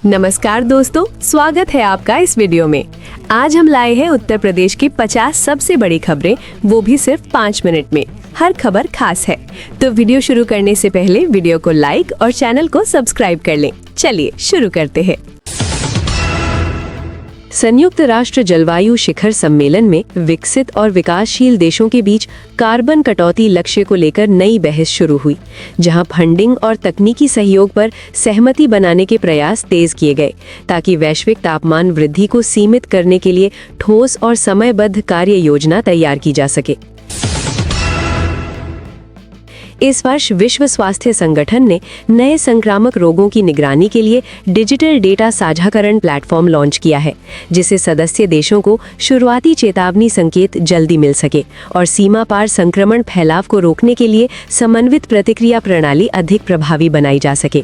नमस्कार दोस्तों, स्वागत है आपका इस वीडियो में। आज हम लाए हैं उत्तर प्रदेश की 50 सबसे बड़ी खबरें, वो भी सिर्फ 5 मिनट में। हर खबर खास है, तो वीडियो शुरू करने से पहले वीडियो को लाइक और चैनल को सब्सक्राइब कर लें। चलिए शुरू करते हैं। संयुक्त राष्ट्र जलवायु शिखर सम्मेलन में विकसित और विकासशील देशों के बीच कार्बन कटौती लक्ष्य को लेकर नई बहस शुरू हुई, जहां फंडिंग और तकनीकी सहयोग पर सहमति बनाने के प्रयास तेज किए गए, ताकि वैश्विक तापमान वृद्धि को सीमित करने के लिए ठोस और समयबद्ध कार्य योजना तैयार की जा सके। इस वर्ष विश्व स्वास्थ्य संगठन ने नए संक्रामक रोगों की निगरानी के लिए डिजिटल डेटा साझाकरण प्लेटफॉर्म लॉन्च किया है, जिससे सदस्य देशों को शुरुआती चेतावनी संकेत जल्दी मिल सके और सीमा पार संक्रमण फैलाव को रोकने के लिए समन्वित प्रतिक्रिया प्रणाली अधिक प्रभावी बनाई जा सके।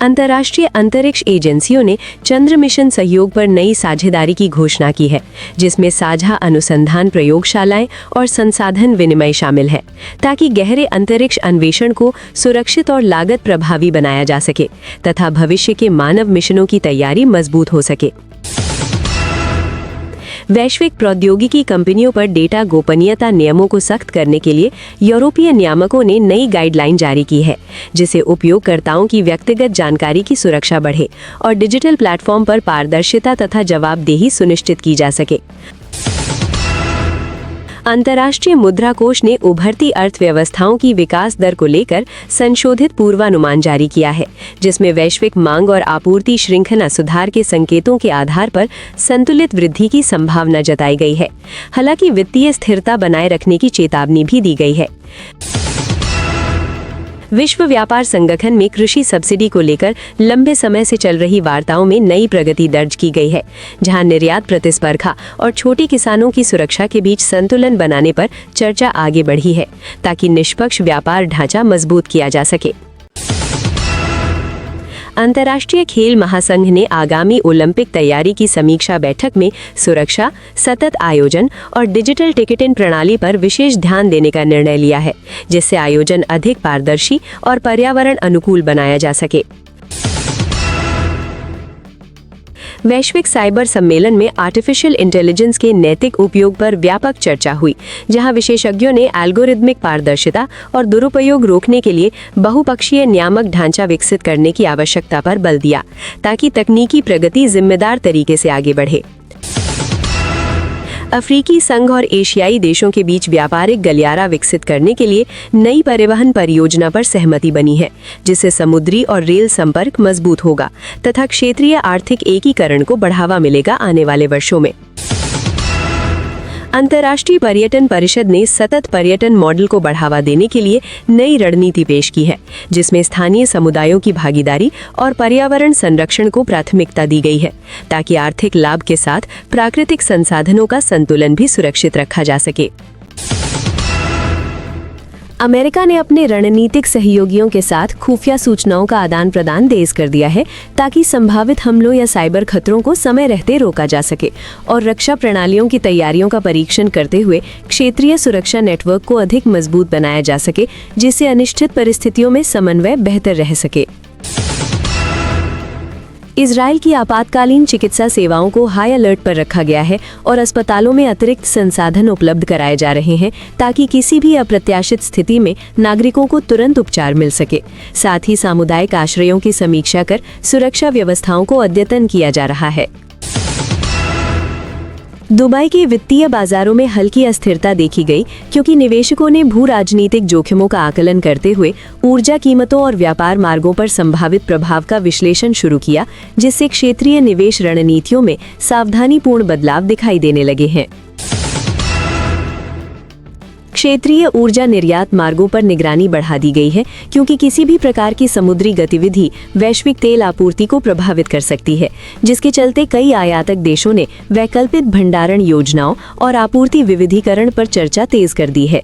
अंतर्राष्ट्रीय अंतरिक्ष एजेंसियों ने चंद्र मिशन सहयोग पर नई साझेदारी की घोषणा की है, जिसमें साझा अनुसंधान प्रयोगशालाएं और संसाधन विनिमय शामिल है, ताकि गहरे अंतरिक्ष अन्वेषण को सुरक्षित और लागत प्रभावी बनाया जा सके तथा भविष्य के मानव मिशनों की तैयारी मजबूत हो सके। वैश्विक प्रौद्योगिकी कंपनियों पर डेटा गोपनीयता नियमों को सख्त करने के लिए यूरोपीय नियामकों ने नई गाइडलाइन जारी की है, जिससे उपयोगकर्ताओं की व्यक्तिगत जानकारी की सुरक्षा बढ़े और डिजिटल प्लेटफॉर्म पर पारदर्शिता तथा जवाबदेही सुनिश्चित की जा सके। अंतर्राष्ट्रीय मुद्रा कोष ने उभरती अर्थव्यवस्थाओं की विकास दर को लेकर संशोधित पूर्वानुमान जारी किया है, जिसमें वैश्विक मांग और आपूर्ति श्रृंखला सुधार के संकेतों के आधार पर संतुलित वृद्धि की संभावना जताई गई है। हालांकि वित्तीय स्थिरता बनाए रखने की चेतावनी भी दी गई है। विश्व व्यापार संगठन में कृषि सब्सिडी को लेकर लंबे समय से चल रही वार्ताओं में नई प्रगति दर्ज की गई है, जहां निर्यात प्रतिस्पर्धा और छोटे किसानों की सुरक्षा के बीच संतुलन बनाने पर चर्चा आगे बढ़ी है, ताकि निष्पक्ष व्यापार ढांचा मजबूत किया जा सके। अंतर्राष्ट्रीय खेल महासंघ ने आगामी ओलंपिक तैयारी की समीक्षा बैठक में सुरक्षा, सतत आयोजन और डिजिटल टिकटिंग प्रणाली पर विशेष ध्यान देने का निर्णय लिया है, जिससे आयोजन अधिक पारदर्शी और पर्यावरण अनुकूल बनाया जा सके। वैश्विक साइबर सम्मेलन में आर्टिफिशियल इंटेलिजेंस के नैतिक उपयोग पर व्यापक चर्चा हुई, जहां विशेषज्ञों ने एल्गोरिदमिक पारदर्शिता और दुरुपयोग रोकने के लिए बहुपक्षीय नियामक ढांचा विकसित करने की आवश्यकता पर बल दिया, ताकि तकनीकी प्रगति जिम्मेदार तरीके से आगे बढ़े। अफ्रीकी संघ और एशियाई देशों के बीच व्यापारिक गलियारा विकसित करने के लिए नई परिवहन परियोजना पर सहमति बनी है, जिससे समुद्री और रेल संपर्क मजबूत होगा तथा क्षेत्रीय आर्थिक एकीकरण को बढ़ावा मिलेगा आने वाले वर्षों में। अंतर्राष्ट्रीय पर्यटन परिषद ने सतत पर्यटन मॉडल को बढ़ावा देने के लिए नई रणनीति पेश की है, जिसमें स्थानीय समुदायों की भागीदारी और पर्यावरण संरक्षण को प्राथमिकता दी गई है, ताकि आर्थिक लाभ के साथ प्राकृतिक संसाधनों का संतुलन भी सुरक्षित रखा जा सके। अमेरिका ने अपने रणनीतिक सहयोगियों के साथ खुफिया सूचनाओं का आदान प्रदान तेज कर दिया है, ताकि संभावित हमलों या साइबर खतरों को समय रहते रोका जा सके और रक्षा प्रणालियों की तैयारियों का परीक्षण करते हुए क्षेत्रीय सुरक्षा नेटवर्क को अधिक मजबूत बनाया जा सके, जिससे अनिश्चित परिस्थितियों में समन्वय बेहतर रह सके। इजराइल की आपातकालीन चिकित्सा सेवाओं को हाई अलर्ट पर रखा गया है और अस्पतालों में अतिरिक्त संसाधन उपलब्ध कराए जा रहे हैं, ताकि किसी भी अप्रत्याशित स्थिति में नागरिकों को तुरंत उपचार मिल सके। साथ ही सामुदायिक आश्रयों की समीक्षा कर सुरक्षा व्यवस्थाओं को अद्यतन किया जा रहा है। दुबई के वित्तीय बाजारों में हल्की अस्थिरता देखी गई, क्योंकि निवेशकों ने भू राजनीतिक जोखिमों का आकलन करते हुए ऊर्जा कीमतों और व्यापार मार्गों पर संभावित प्रभाव का विश्लेषण शुरू किया, जिससे क्षेत्रीय निवेश रणनीतियों में सावधानीपूर्ण बदलाव दिखाई देने लगे हैं। क्षेत्रीय ऊर्जा निर्यात मार्गों पर निगरानी बढ़ा दी गई है, क्योंकि किसी भी प्रकार की समुद्री गतिविधि वैश्विक तेल आपूर्ति को प्रभावित कर सकती है, जिसके चलते कई आयातक देशों ने वैकल्पिक भंडारण योजनाओं और आपूर्ति विविधीकरण पर चर्चा तेज कर दी है।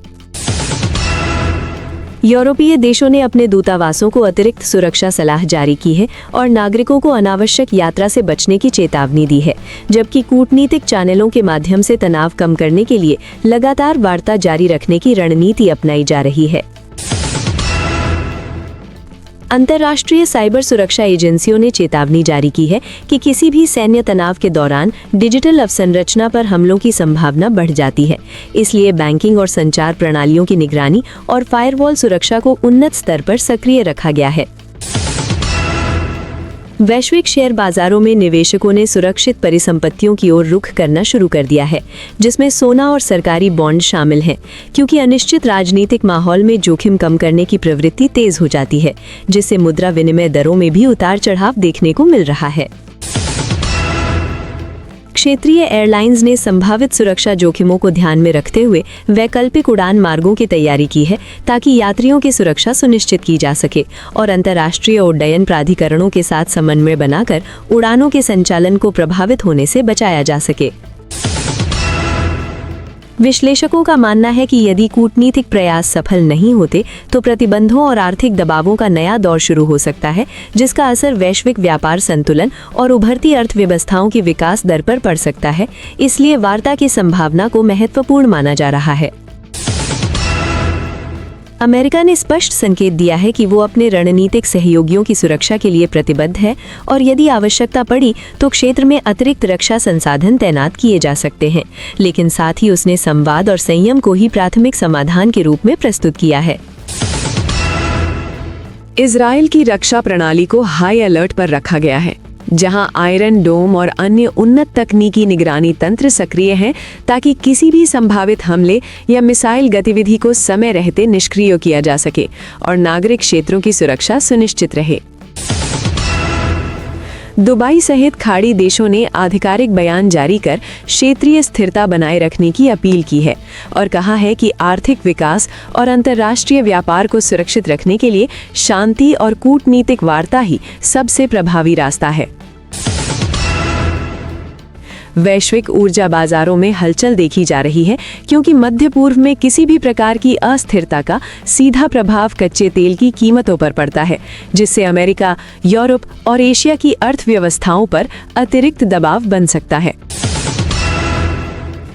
यूरोपीय देशों ने अपने दूतावासों को अतिरिक्त सुरक्षा सलाह जारी की है और नागरिकों को अनावश्यक यात्रा से बचने की चेतावनी दी है, जबकि कूटनीतिक चैनलों के माध्यम से तनाव कम करने के लिए लगातार वार्ता जारी रखने की रणनीति अपनाई जा रही है। अंतर्राष्ट्रीय साइबर सुरक्षा एजेंसियों ने चेतावनी जारी की है कि किसी भी सैन्य तनाव के दौरान डिजिटल अवसंरचना पर हमलों की संभावना बढ़ जाती है। इसलिए बैंकिंग और संचार प्रणालियों की निगरानी और फायरवॉल सुरक्षा को उन्नत स्तर पर सक्रिय रखा गया है। वैश्विक शेयर बाजारों में निवेशकों ने सुरक्षित परिसंपत्तियों की ओर रुख करना शुरू कर दिया है, जिसमें सोना और सरकारी बॉन्ड शामिल हैं, क्योंकि अनिश्चित राजनीतिक माहौल में जोखिम कम करने की प्रवृत्ति तेज हो जाती है, जिससे मुद्रा विनिमय दरों में भी उतार चढ़ाव देखने को मिल रहा है। क्षेत्रीय एयरलाइंस ने संभावित सुरक्षा जोखिमों को ध्यान में रखते हुए वैकल्पिक उड़ान मार्गों की तैयारी की है, ताकि यात्रियों की सुरक्षा सुनिश्चित की जा सके और अंतर्राष्ट्रीय उड्डयन प्राधिकरणों के साथ समन्वय बनाकर उड़ानों के संचालन को प्रभावित होने से बचाया जा सके। विश्लेषकों का मानना है कि यदि कूटनीतिक प्रयास सफल नहीं होते तो प्रतिबंधों और आर्थिक दबावों का नया दौर शुरू हो सकता है, जिसका असर वैश्विक व्यापार संतुलन और उभरती अर्थव्यवस्थाओं की विकास दर पर पड़ सकता है। इसलिए वार्ता की संभावना को महत्वपूर्ण माना जा रहा है। अमेरिका ने स्पष्ट संकेत दिया है कि वो अपने रणनीतिक सहयोगियों की सुरक्षा के लिए प्रतिबद्ध है और यदि आवश्यकता पड़ी तो क्षेत्र में अतिरिक्त रक्षा संसाधन तैनात किए जा सकते हैं, लेकिन साथ ही उसने संवाद और संयम को ही प्राथमिक समाधान के रूप में प्रस्तुत किया है। इजराइल की रक्षा प्रणाली को हाई अलर्ट पर रखा गया है, जहां आयरन डोम और अन्य उन्नत तकनीकी निगरानी तंत्र सक्रिय हैं, ताकि किसी भी संभावित हमले या मिसाइल गतिविधि को समय रहते निष्क्रिय किया जा सके और नागरिक क्षेत्रों की सुरक्षा सुनिश्चित रहे। दुबई सहित खाड़ी देशों ने आधिकारिक बयान जारी कर क्षेत्रीय स्थिरता बनाए रखने की अपील की है और कहा है कि आर्थिक विकास और अंतर्राष्ट्रीय व्यापार को सुरक्षित रखने के लिए शांति और कूटनीतिक वार्ता ही सबसे प्रभावी रास्ता है। वैश्विक ऊर्जा बाजारों में हलचल देखी जा रही है, क्योंकि मध्य पूर्व में किसी भी प्रकार की अस्थिरता का सीधा प्रभाव कच्चे तेल की कीमतों पर पड़ता है, जिससे अमेरिका, यूरोप और एशिया की अर्थव्यवस्थाओं पर अतिरिक्त दबाव बन सकता है।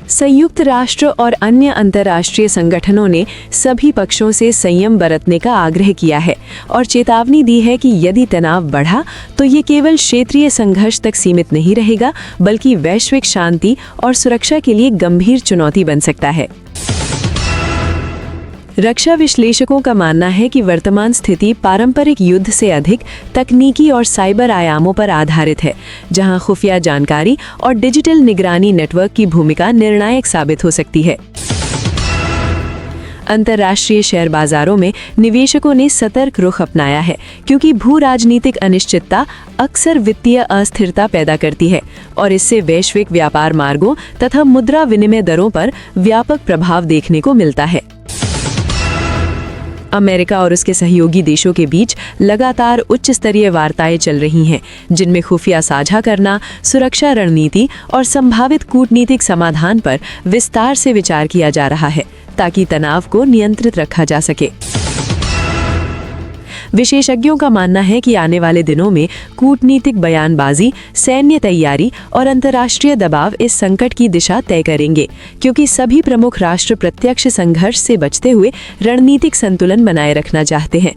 संयुक्त राष्ट्र और अन्य अंतर्राष्ट्रीय संगठनों ने सभी पक्षों से संयम बरतने का आग्रह किया है और चेतावनी दी है कि यदि तनाव बढ़ा तो ये केवल क्षेत्रीय संघर्ष तक सीमित नहीं रहेगा, बल्कि वैश्विक शांति और सुरक्षा के लिए गंभीर चुनौती बन सकता है। रक्षा विश्लेषकों का मानना है कि वर्तमान स्थिति पारंपरिक युद्ध से अधिक तकनीकी और साइबर आयामों पर आधारित है, जहां खुफिया जानकारी और डिजिटल निगरानी नेटवर्क की भूमिका निर्णायक साबित हो सकती है। अंतर्राष्ट्रीय शेयर बाजारों में निवेशकों ने सतर्क रुख अपनाया है, क्योंकि भू राजनीतिक अनिश्चितता अक्सर वित्तीय अस्थिरता पैदा करती है और इससे वैश्विक व्यापार मार्गों तथा मुद्रा विनिमय दरों पर व्यापक प्रभाव देखने को मिलता है। अमेरिका और उसके सहयोगी देशों के बीच लगातार उच्च स्तरीय वार्ताएं चल रही हैं, जिनमें खुफिया साझा करना, सुरक्षा रणनीति और संभावित कूटनीतिक समाधान पर विस्तार से विचार किया जा रहा है, ताकि तनाव को नियंत्रित रखा जा सके। विशेषज्ञों का मानना है कि आने वाले दिनों में कूटनीतिक बयानबाजी, सैन्य तैयारी और अंतर्राष्ट्रीय दबाव इस संकट की दिशा तय करेंगे, क्योंकि सभी प्रमुख राष्ट्र प्रत्यक्ष संघर्ष से बचते हुए रणनीतिक संतुलन बनाए रखना चाहते हैं।